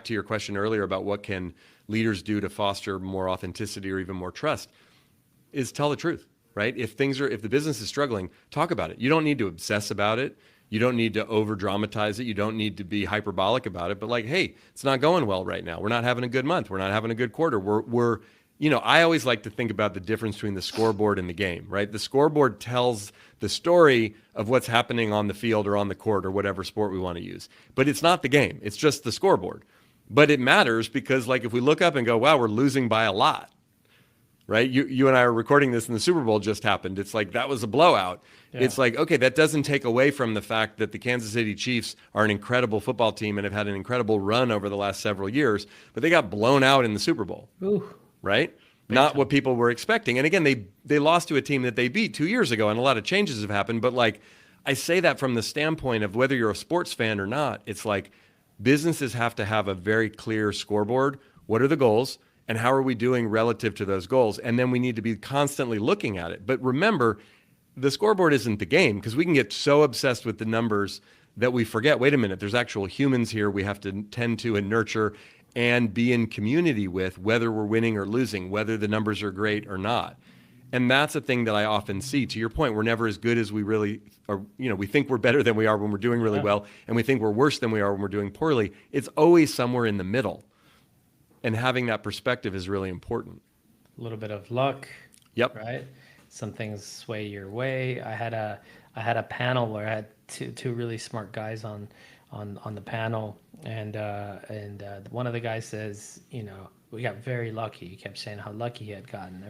back to your question earlier about what can leaders do to foster more authenticity or even more trust, is tell the truth, right? If the business is struggling, talk about it. You don't need to obsess about it. You don't need to over dramatize it. You don't need to be hyperbolic about it. But like, hey, it's not going well right now. We're not having a good month. We're not having a good quarter. I always like to think about the difference between the scoreboard and the game, right? The scoreboard tells the story of what's happening on the field or on the court or whatever sport we want to use. But it's not the game. It's just the scoreboard. But it matters because, like, if we look up and go, wow, we're losing by a lot, right? You and I are recording this and the Super Bowl just happened. It's like, that was a blowout. Yeah. It's like, okay, that doesn't take away from the fact that the Kansas City Chiefs are an incredible football team and have had an incredible run over the last several years, but they got blown out in the Super Bowl. Ooh. Right? Not what people were expecting. And again, they lost to a team that they beat 2 years ago, and a lot of changes have happened. But like, I say that from the standpoint of whether you're a sports fan or not, it's like businesses have to have a very clear scoreboard. What are the goals? And how are we doing relative to those goals? And then we need to be constantly looking at it. But remember, the scoreboard isn't the game, because we can get so obsessed with the numbers that we forget, wait a minute, there's actual humans here we have to tend to and nurture and be in community with, whether we're winning or losing, whether the numbers are great or not. And that's a thing that I often see. To your point, we're never as good as we really are. We think we're better than we are when we're doing really well, and we think we're worse than we are when we're doing poorly. It's always somewhere in the middle. And having that perspective is really important. A little bit of luck. Yep. Right? Some things sway your way. I had a panel where I had two really smart guys on the panel, and one of the guys says, we got very lucky. He kept saying how lucky he had gotten.